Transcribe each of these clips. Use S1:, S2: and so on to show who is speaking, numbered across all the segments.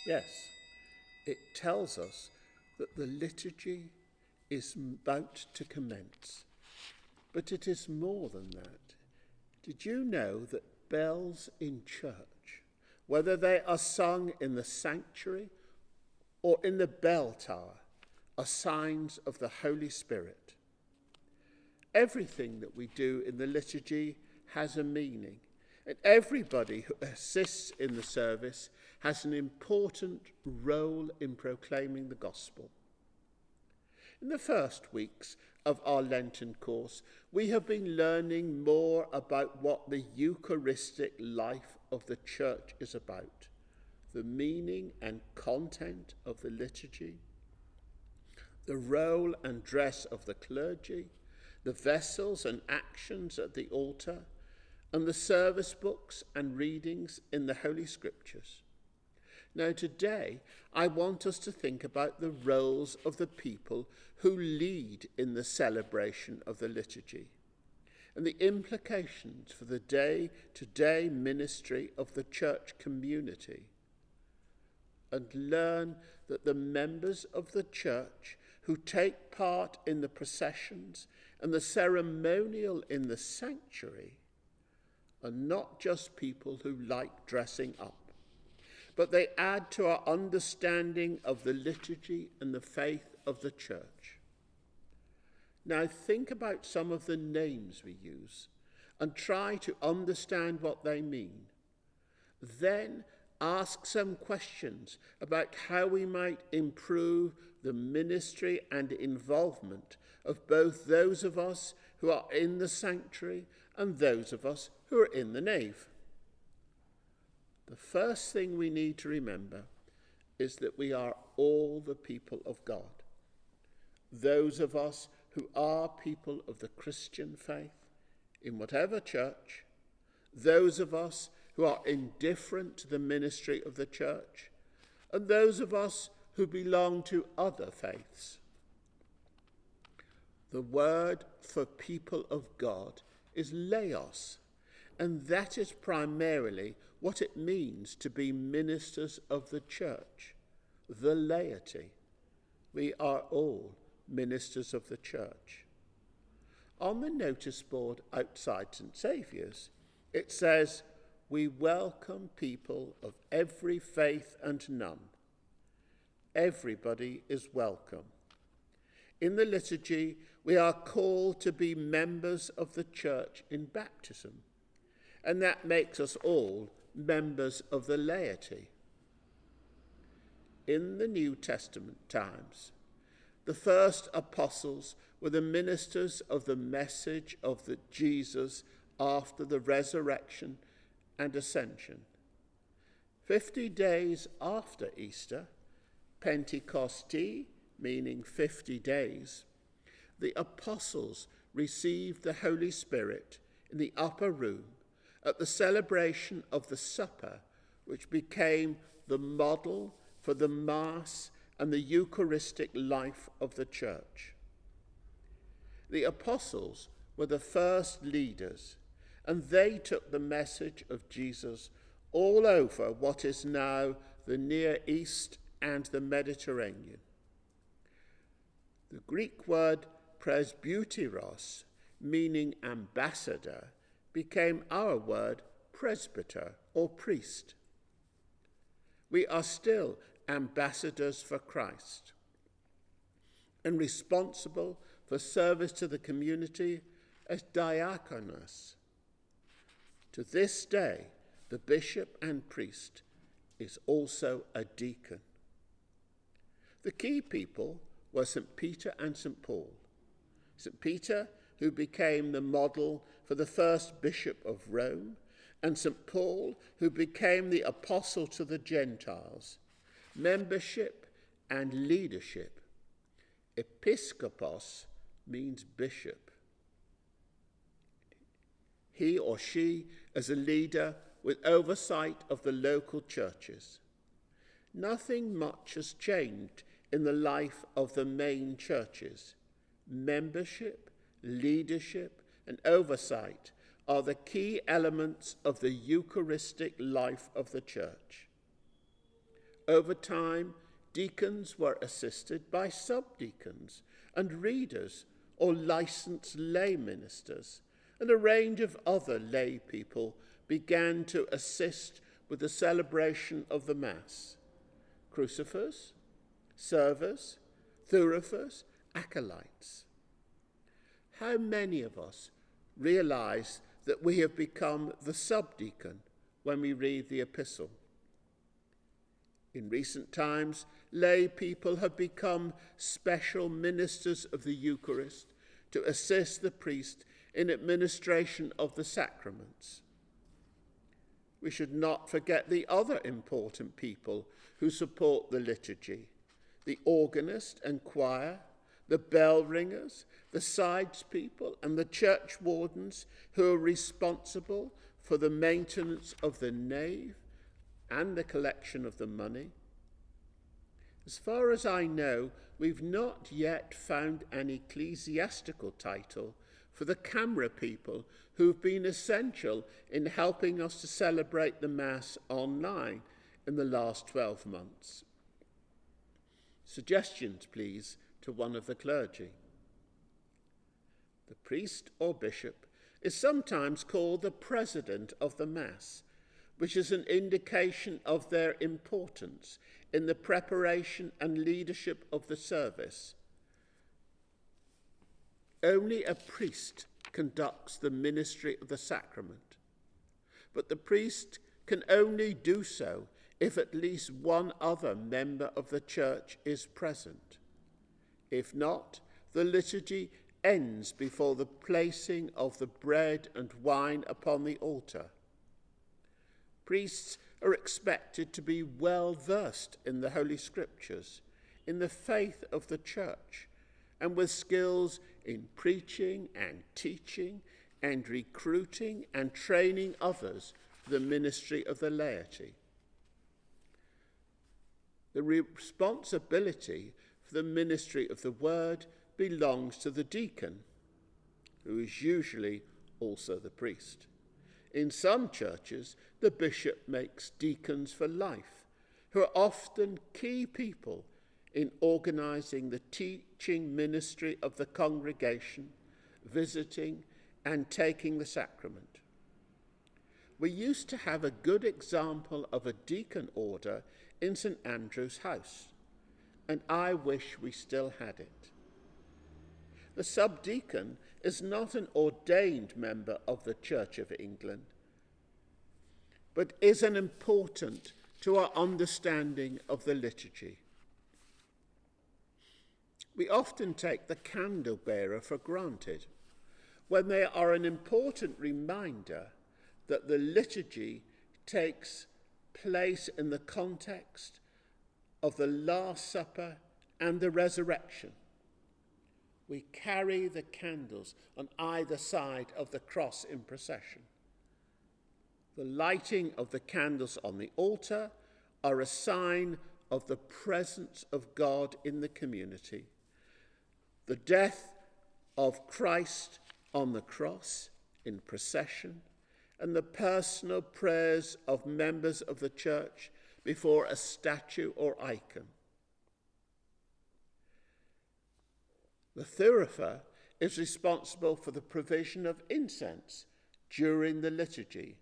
S1: Yes, it tells us that the liturgy is about to commence. But it is more than that. Did you know that bells in church, whether they are sung in the sanctuary or in the bell tower, are signs of the Holy Spirit? Everything that we do in the liturgy has a meaning, and everybody who assists in the service has an important role in proclaiming the gospel. In the first weeks of our Lenten course, we have been learning more about what the Eucharistic life of the church is about, the meaning and content of the liturgy, the role and dress of the clergy, the vessels and actions at the altar, and the service books and readings in the Holy Scriptures. Now today, I want us to think about the roles of the people who lead in the celebration of the liturgy and the implications for the day-to-day ministry of the church community, and learn that the members of the church who take part in the processions and the ceremonial in the sanctuary are not just people who like dressing up, but they add to our understanding of the liturgy and the faith of the church. Now think about some of the names we use and try to understand what they mean. Then ask some questions about how we might improve the ministry and involvement of both those of us who are in the sanctuary and those of us who are in the nave. The first thing we need to remember is that we are all the people of God. Those of us who are people of the Christian faith, in whatever church, those of us who are indifferent to the ministry of the church, and those of us who belong to other faiths. The word for people of God is laos, and that is primarily what it means to be ministers of the church, the laity. We are all ministers of the church. On the notice board outside St. Saviour's, it says, "We welcome people of every faith and none." Everybody is welcome. In the liturgy, we are called to be members of the church in baptism, and that makes us all members of the laity. In the New Testament times, the first apostles were the ministers of the message of Jesus after the resurrection and ascension. 50 days after Easter, Pentecosti, meaning 50 days, the apostles received the Holy Spirit in the upper room at the celebration of the supper, which became the model for the Mass and the Eucharistic life of the church. The apostles were the first leaders, and they took the message of Jesus all over what is now the Near East and the Mediterranean. The Greek word presbyteros, meaning ambassador, became our word presbyter or priest. We are still ambassadors for Christ and responsible for service to the community as diakonos. To this day, the bishop and priest is also a deacon. The key people were St. Peter and St. Paul. St. Peter, who became the model for the first bishop of Rome, and St. Paul, who became the apostle to the Gentiles. Membership and leadership. Episkopos means bishop. He or she is a leader with oversight of the local churches. Nothing much has changed in the life of the main churches. Membership, leadership, and oversight are the key elements of the Eucharistic life of the church. Over time, deacons were assisted by subdeacons and readers or licensed lay ministers, and a range of other lay people began to assist with the celebration of the Mass: crucifers, servers, thurifers, acolytes. How many of us realise that we have become the subdeacon when we read the epistle? In recent times, lay people have become special ministers of the Eucharist to assist the priest in administration of the sacraments. We should not forget the other important people who support the liturgy: the organist and choir, the bell ringers, the sides people, and the church wardens who are responsible for the maintenance of the nave and the collection of the money. As far as I know, we've not yet found an ecclesiastical title for the camera people who've been essential in helping us to celebrate the Mass online in the last 12 months. Suggestions, please, to one of the clergy. The priest or bishop is sometimes called the president of the Mass, which is an indication of their importance in the preparation and leadership of the service. Only a priest conducts the ministry of the sacrament, but the priest can only do so if at least one other member of the church is present. If not, the liturgy ends before the placing of the bread and wine upon the altar. Priests are expected to be well versed in the Holy Scriptures, in the faith of the church, and with skills in preaching and teaching and recruiting and training others for the ministry of the laity. The responsibility for the ministry of the word belongs to the deacon, who is usually also the priest. In some churches, the bishop makes deacons for life, who are often key people in organising the teaching ministry of the congregation, visiting and taking the sacrament. We used to have a good example of a deacon order in St. Andrew's House, and I wish we still had it. The subdeacon is not an ordained member of the Church of England, but is an important to our understanding of the liturgy. We often take the candle bearer for granted when they are an important reminder that the liturgy takes place in the context of the Last Supper and the resurrection. We carry the candles on either side of the cross in procession. The lighting of the candles on the altar are a sign of the presence of God in the community. The death of Christ on the cross in procession, and the personal prayers of members of the church before a statue or icon. The thurifer is responsible for the provision of incense during the liturgy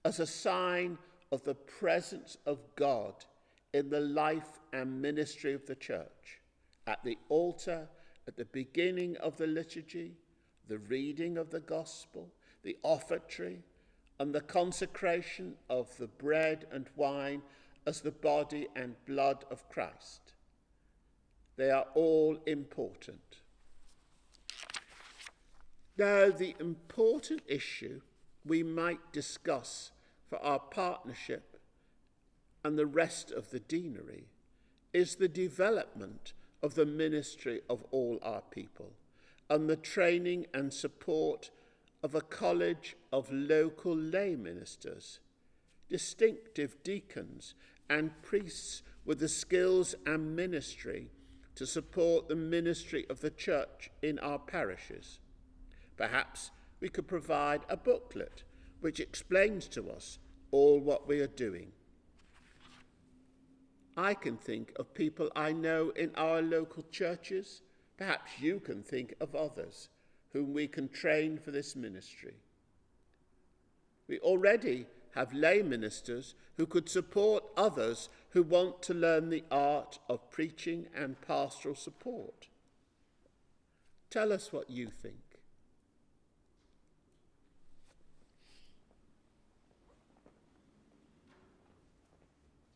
S1: as a sign of the presence of God in the life and ministry of the church, at the altar, at the beginning of the liturgy, the reading of the gospel, the offertory, and the consecration of the bread and wine as the body and blood of Christ. They are all important. Now, the important issue we might discuss for our partnership and the rest of the deanery is the development of the ministry of all our people and the training and support of a college of local lay ministers, distinctive deacons and priests with the skills and ministry to support the ministry of the church in our parishes. Perhaps we could provide a booklet which explains to us all what we are doing. I can think of people I know in our local churches. Perhaps you can think of others whom we can train for this ministry. We already have lay ministers who could support others who want to learn the art of preaching and pastoral support. Tell us what you think.